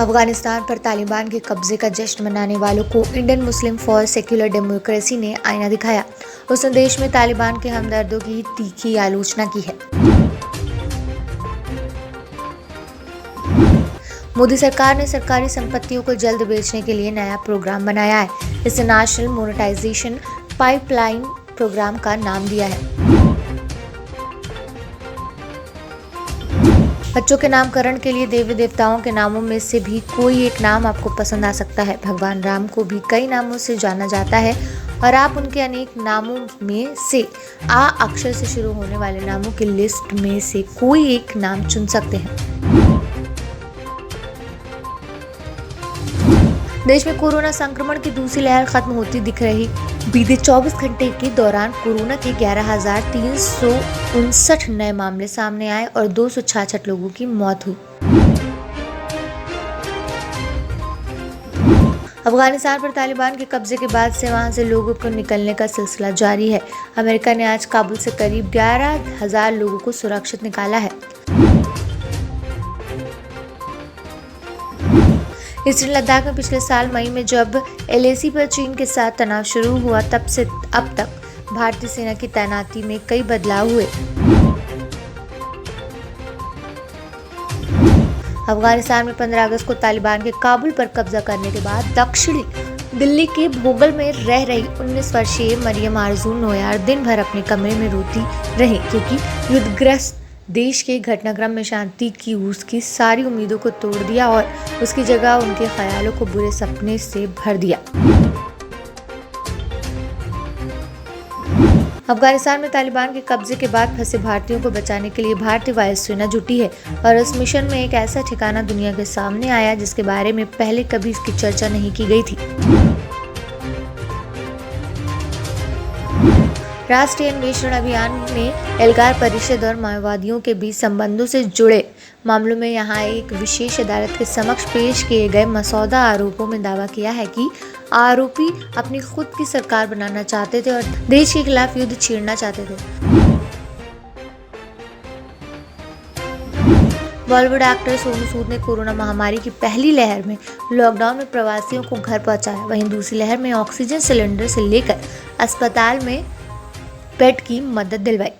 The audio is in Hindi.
अफगानिस्तान पर तालिबान के कब्जे का जश्न मनाने वालों को Indian Muslim for secular democracy ने आईना दिखाया। उस संदेश में तालिबान के हमदर्दों की तीखी आलोचना की है। मोदी सरकार ने सरकारी संपत्तियों को जल्द बेचने के लिए नया प्रोग्राम बनाया है। इसे नेशनल मोनेटाइजेशन पाइपलाइन प्रोग्राम का नाम दिया है। बच्चों के नामकरण के लिए देवी देवताओं के नामों में से भी कोई एक नाम आपको पसंद आ सकता है। भगवान राम को भी कई नामों से जाना जाता है और आप उनके अनेक नामों में से आ अक्षर से शुरू होने वाले नामों की लिस्ट में से कोई एक नाम चुन सकते हैं। देश में कोरोना संक्रमण की दूसरी लहर खत्म होती दिख रही। बीते 24 घंटे के दौरान कोरोना के 11,359 नए मामले सामने आए और 266 लोगों की मौत हुई। अफगानिस्तान पर तालिबान के कब्जे के बाद से वहां से लोगों को निकलने का सिलसिला जारी है। अमेरिका ने आज काबुल से करीब 11,000 लोगों को सुरक्षित निकाला है। ईस्टर्न लद्दाख में पिछले साल मई में जब LAC पर चीन के साथ तनाव शुरू हुआ, तब से अब तक भारतीय सेना की तैनाती में कई बदलाव हुए। अफगानिस्तान में 15 अगस्त को तालिबान के काबुल पर कब्जा करने के बाद दक्षिणी दिल्ली के भोगल में रह रही 19 वर्षीय मरियम आरजू नोयार दिन भर अपने कमरे में रोती रही, क्योंकि युद्धग्रस्त देश के घटनाक्रम में शांति की उसकी सारी उम्मीदों को तोड़ दिया और उसकी जगह उनके ख्यालों को बुरे सपने से भर दिया। अफगानिस्तान में तालिबान के कब्जे के बाद फंसे भारतीयों को बचाने के लिए भारतीय वायुसेना जुटी है और इस मिशन में एक ऐसा ठिकाना दुनिया के सामने आया जिसके बारे में पहले कभी इसकी चर्चा नहीं की गई थी। राष्ट्रीय अन्वेषण अभियान में एल्गार परिषद और माओवादियों के बीच संबंधों से जुड़े मामलों में यहां एक विशेष अदालत के समक्ष पेश किए गए मसौदा आरोपों में दावा किया है कि आरोपी अपनी खुद की सरकार बनाना चाहते थे और देश के खिलाफ युद्ध छेड़ना चाहते थे। बॉलीवुड एक्टर सोनू सूद ने कोरोना महामारी की पहली लहर में लॉकडाउन में प्रवासियों को घर पहुंचाया। वहीं दूसरी लहर में ऑक्सीजन सिलेंडर से लेकर अस्पताल में बेड की मदद दिलवाई।